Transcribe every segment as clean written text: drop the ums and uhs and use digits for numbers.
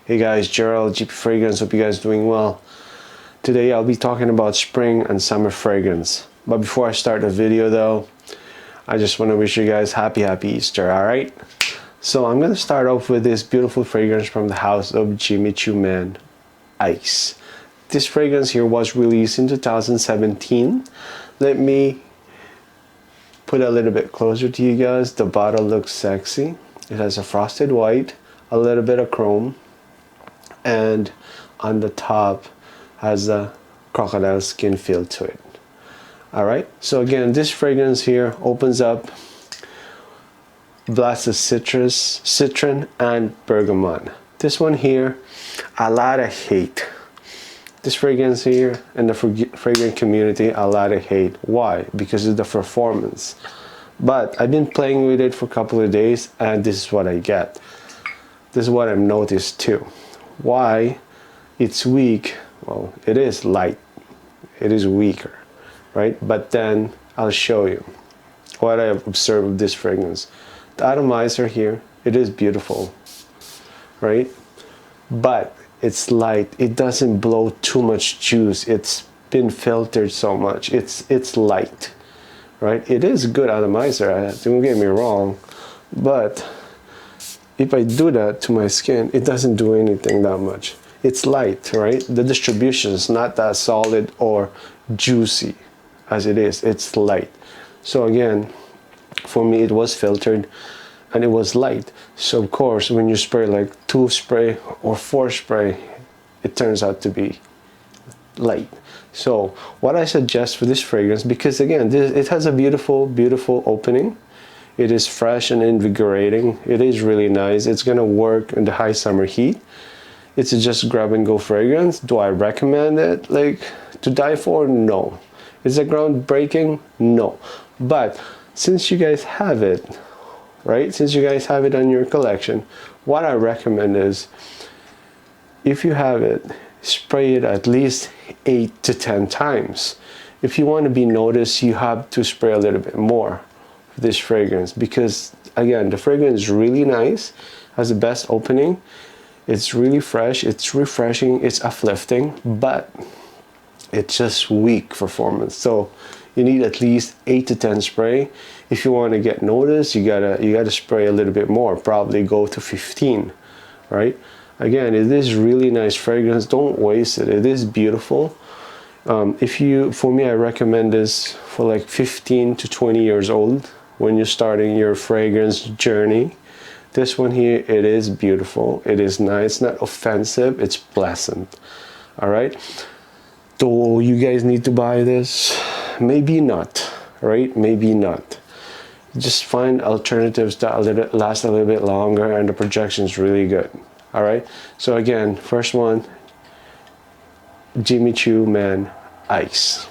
Hey guys, Gerald, GP Fragrance. Hope you guys are doing well. Today I'll be talking about spring and summer fragrance. But before I start the video though, I just want to wish you guys happy Easter, alright? So I'm going to start off with this beautiful fragrance from the house of Jimmy Choo Man, Ice. This fragrance here was released in 2017. Let me put a little bit closer to you guys. The bottle looks sexy. It has a frosted white, a little bit of chrome, and on the top has a crocodile skin feel to it. Alright, so again, this fragrance here opens up, blast of citrus, citron, and bergamot. This one here, a lot of hate. This fragrance here in the fragrance community, a lot of hate. Why? Because of the performance. But I've been playing with it for a couple of days and this is what I get. This is what I've noticed too. Why it's weak? Well, it is light. It is weaker, right? But then I'll show you what I have observed of this fragrance. The atomizer here, it is beautiful, right? But it's light. It doesn't blow too much juice. It's been filtered so much. It's light. Right? It is a good atomizer, don't get me wrong, but if I do that to my skin, it doesn't do anything that much. It's light, right? The distribution is not that solid or juicy as it is. It's light. So again, for me, it was filtered and it was light. So of course, when you spray like 2 spray or 4 spray, it turns out to be light. So what I suggest for this fragrance, because again it has a beautiful opening, it is fresh and invigorating, it is really nice, it's gonna work in the high summer heat. It's a just grab and go fragrance. Do I recommend it like to die for? No. Is it groundbreaking? No. But since you guys have it, right, since you guys have it on your collection, what I recommend is, if you have it, spray it at least 8 to 10 times. If you want to be noticed, you have to spray a little bit more for this fragrance, because again, the fragrance is really nice, has the best opening, it's really fresh, it's refreshing, it's uplifting, but it's just weak performance. So you need at least 8 to 10 spray. If you want to get noticed, you gotta spray a little bit more, probably go to 15, right? Again, it is really nice fragrance. Don't waste it. It is beautiful. For me, I recommend this for like 15 to 20 years old when you're starting your fragrance journey. This one here, it is beautiful. It is nice, not offensive. It's pleasant. All right. Do you guys need to buy this? Maybe not. Right? Maybe not. Just find alternatives that last a little bit longer, and the projection is really good. All right, so again, first one, Jimmy Choo Man, Ice.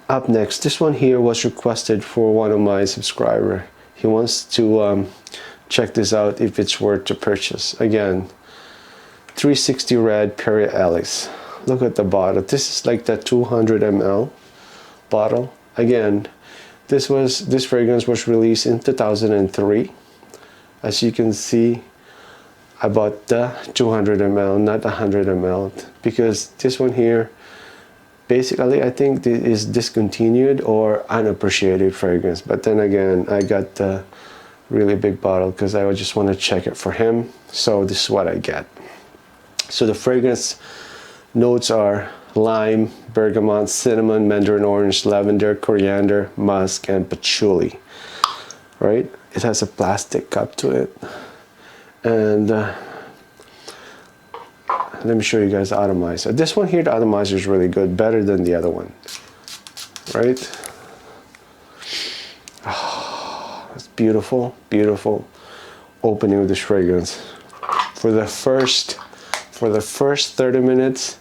Up next, this one here was requested for one of my subscribers. He wants to check this out if it's worth to purchase. Again, 360 Red Perry Ellis. Look at the bottle. This is like the 200 ml bottle. Again, this fragrance was released in 2003. As you can see, I bought the 200 ml, not 100 ml, because this one here, basically I think this is discontinued or unappreciated fragrance. But then again, I got the really big bottle because I just want to check it for him. So this is what I get. So the fragrance notes are lime, bergamot, cinnamon, mandarin orange, lavender, coriander, musk, and patchouli. Right? It has a plastic cup to it, and let me show you guys the atomizer. This one here, the atomizer is really good, better than the other one, right? Oh, it's beautiful opening of this fragrance. For the first 30 minutes,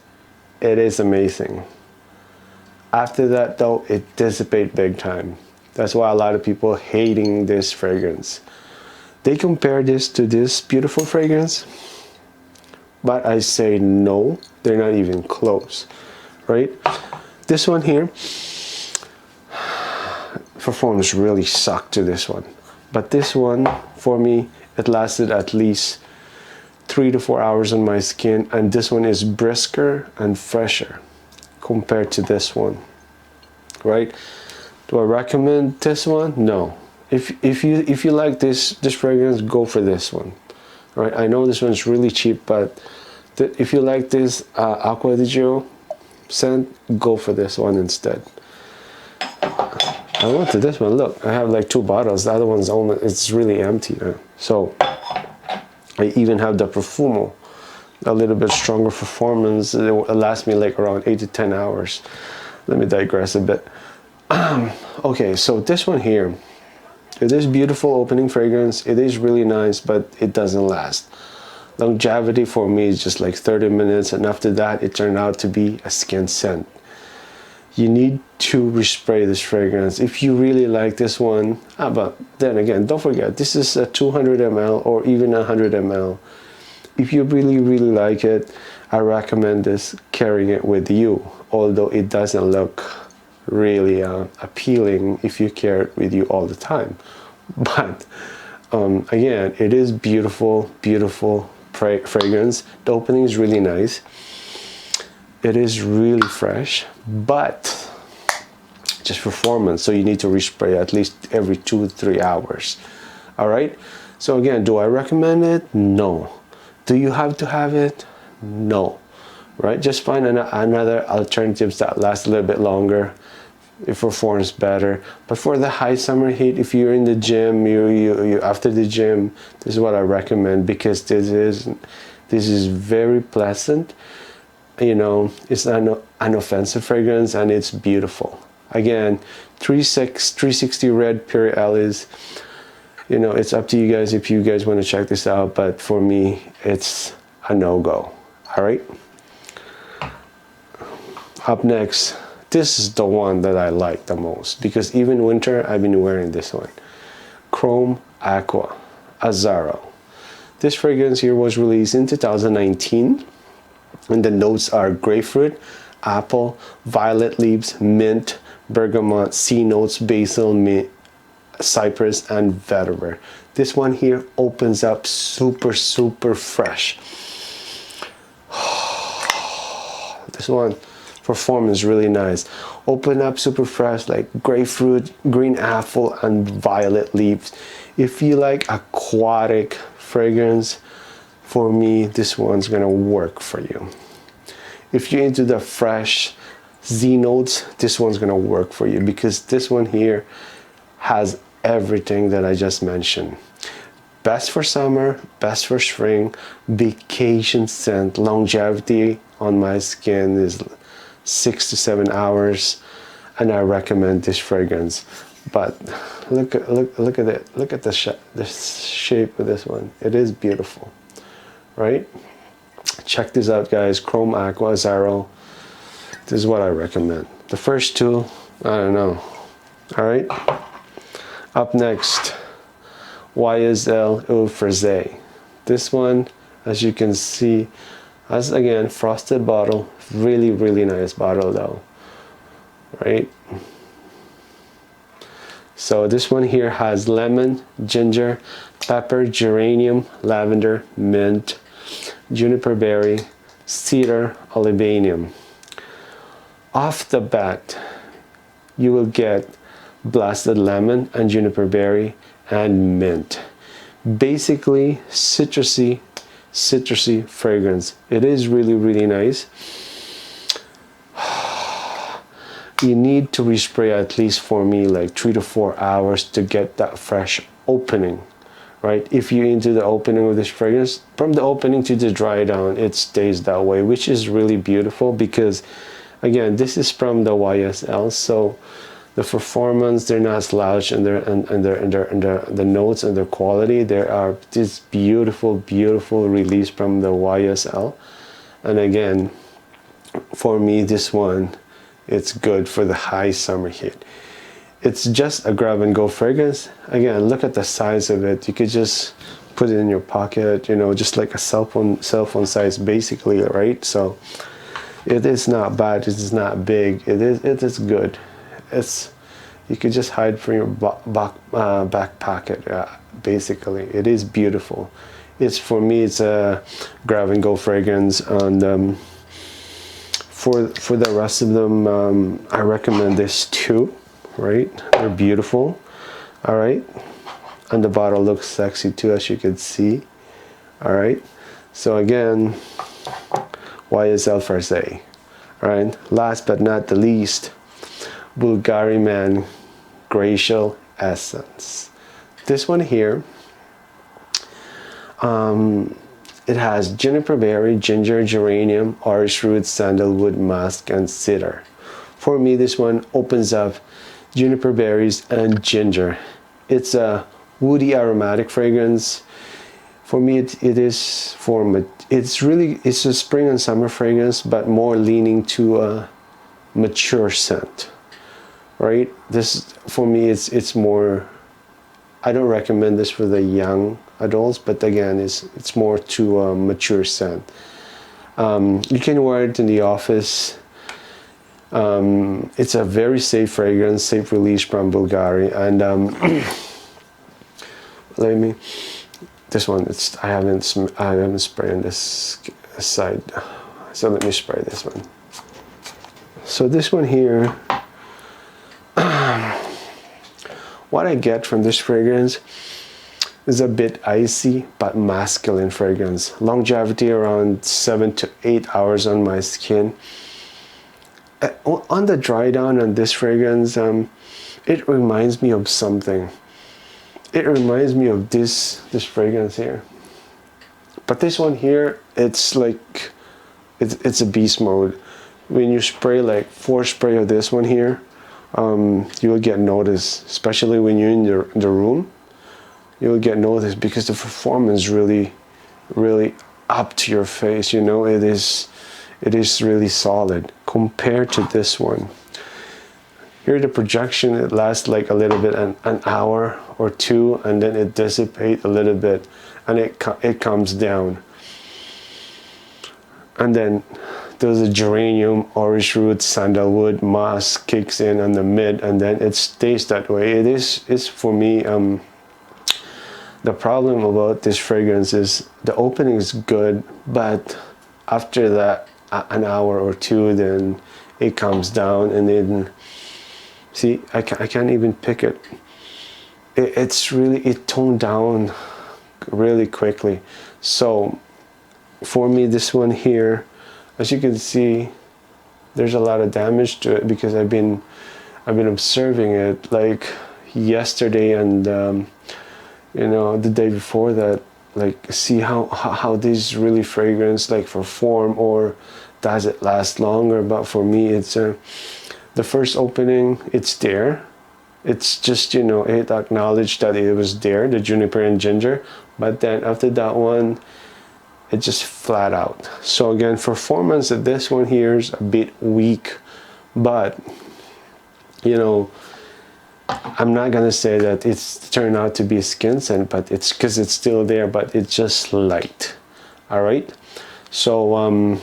it is amazing. After that though, it dissipates big time. That's why a lot of people hating this fragrance. They compare this to this beautiful fragrance, but I say no, they're not even close, right? This one here, performance really sucked to this one. But this one, for me, it lasted at least 3 to 4 hours on my skin, and this one is brisker and fresher compared to this one, right? Do I recommend this one? No. If you like this fragrance, go for this one, right? I know this one's really cheap, but if you like this Acqua di Gio scent, go for this one instead. I went to this one. Look, I have like 2 bottles. The other one's only, it's really empty now. So I even have the Profumo, a little bit stronger performance. It lasts me like around 8 to 10 hours. Let me digress a bit. Okay, so this one here, it is beautiful opening fragrance. It is really nice, but it doesn't last. Longevity for me is just like 30 minutes, and after that it turned out to be a skin scent. You need to respray this fragrance if you really like this one. But then again, don't forget, this is a 200 ml or even 100 ml. If you really like it, I recommend this, carrying it with you, although it doesn't look really appealing if you carry it with you all the time. But again, it is beautiful fragrance. The opening is really nice. It is really fresh, but just performance, so you need to respray at least every 2 to 3 hours. All right, so again, do I recommend it? No. Do you have to have it? No. Right, just find another alternatives that last a little bit longer. It performs better. But for the high summer heat, if you're in the gym, you after the gym, this is what I recommend, because this is very pleasant. You know, it's an inoffensive fragrance, and it's beautiful. Again, 360 red pure Ellis. You know, it's up to you guys if you guys want to check this out, but for me, it's a no-go. All right. Up next, this is the one that I like the most, because even winter I've been wearing this one. Chrome Aqua Azzaro. This fragrance here was released in 2019, and the notes are grapefruit, apple, violet leaves, mint, bergamot, sea notes, basil, mint, cypress, and vetiver. This one here opens up super fresh. This one performance really nice. Open up super fresh, like grapefruit, green apple, and violet leaves. If you like aquatic fragrance, for me, this one's gonna work for you. If you're into the fresh Z notes, this one's gonna work for you, because this one here has everything that I just mentioned. Best for summer, best for spring, vacation scent. Longevity on my skin is 6 to 7 hours, and I recommend this fragrance. But look at it. Look at the shape of this one. It is beautiful, right? Check this out, guys. Chrome Aqua Azzaro. This is what I recommend. The first two, I don't know. All right. Up next, YSL Eau Frisée. This one, as you can see, has again frosted bottle. Really nice bottle though, right? So this one here has lemon, ginger, pepper, geranium, lavender, mint, juniper berry, cedar, olibanum. Off the bat, you will get blasted lemon and juniper berry and mint. Basically citrusy fragrance. It is really nice. You need to respray at least, for me, like 3 to 4 hours to get that fresh opening, right? If you're into the opening of this fragrance, from the opening to the dry down, it stays that way, which is really beautiful, because again, this is from the YSL, so the performance, they're not slouched, and the notes and their quality. There are this beautiful release from the YSL, and again, for me, this one, it's good for the high summer heat. It's just a grab and go fragrance. Again, look at the size of it. You could just put it in your pocket, you know, just like a cell phone size, basically, right? So it is not bad. It is not big. It is good. You could just hide from your back pocket. Basically, it is beautiful. It's, for me, it's a grab and go fragrance. And for the rest of them, I recommend this too, right? They're beautiful, all right? And the bottle looks sexy too, as you can see, all right? So again, YSL Farce, all right? Last but not the least, Bulgari Man Glacial Essence. This one here, it has juniper berry, ginger, geranium, orange root, sandalwood, musk, and cedar. For me, this one opens up juniper berries and ginger. It's a woody aromatic fragrance. For me, it's a spring and summer fragrance, but more leaning to a mature scent, right? This, for me, it's more, I don't recommend this for the young adults, but again, it's more to a mature scent. You can wear it in the office. It's a very safe fragrance, safe release from Bulgari. And this one, I haven't sprayed on this side, so let me spray this one. So this one here, what I get from this fragrance is a bit icy but masculine fragrance. Longevity around 7 to 8 hours on my skin. On the dry down on this fragrance, it reminds me of something. It reminds me of this fragrance here. But this one here, it's like, it's a beast mode. When you spray like 4 spray of this one here, you will get noticed, especially when you're in the room. You will get noticed because the performance really up to your face. You know, it is really solid compared to this one. Here the projection, it lasts like a little bit, an hour or two, and then it dissipates a little bit, and it comes down. And then there's a geranium, orange root, sandalwood, musk kicks in the mid, and then it stays that way. It's for me, the problem about this fragrance is the opening is good, but after that, an hour or two, then it comes down, and then, see, I can't even pick it. It toned down really quickly. So for me, this one here, as you can see, there's a lot of damage to it because I've been observing it like yesterday and you know, the day before that, like, see how these really fragrance like perform, or does it last longer? But for me, it's the first opening, it's there. It's just, you know, it acknowledged that it was there, the juniper and ginger, but then after that one, it just flat out. So again, performance of this one here is a bit weak, but you know, I'm not gonna say that it's turned out to be a skin scent, but it's because it's still there, but it's just light. All right, so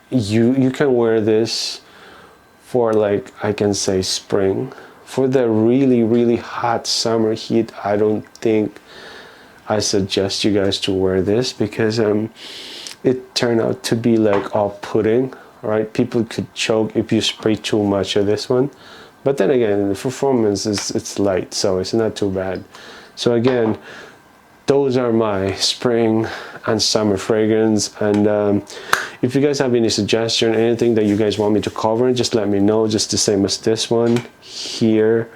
you can wear this for, like, I can say spring. For the really hot summer heat, I don't think I suggest you guys to wear this because it turned out to be like off-putting, right? People could choke if you spray too much of this one. But then again, the performance it's light, so it's not too bad. So again, those are my spring and summer fragrance. And if you guys have any suggestion, anything that you guys want me to cover, just let me know. Just the same as this one here,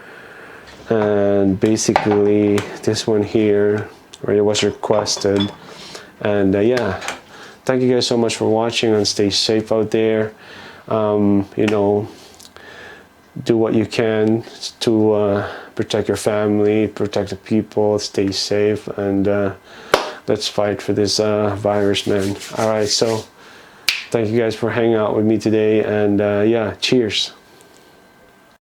and basically this one here, where it was requested. And yeah, thank you guys so much for watching, and stay safe out there. You know, do what you can to protect your family, protect the people, stay safe, and let's fight for this virus, man. All right, so thank you guys for hanging out with me today, and yeah, cheers.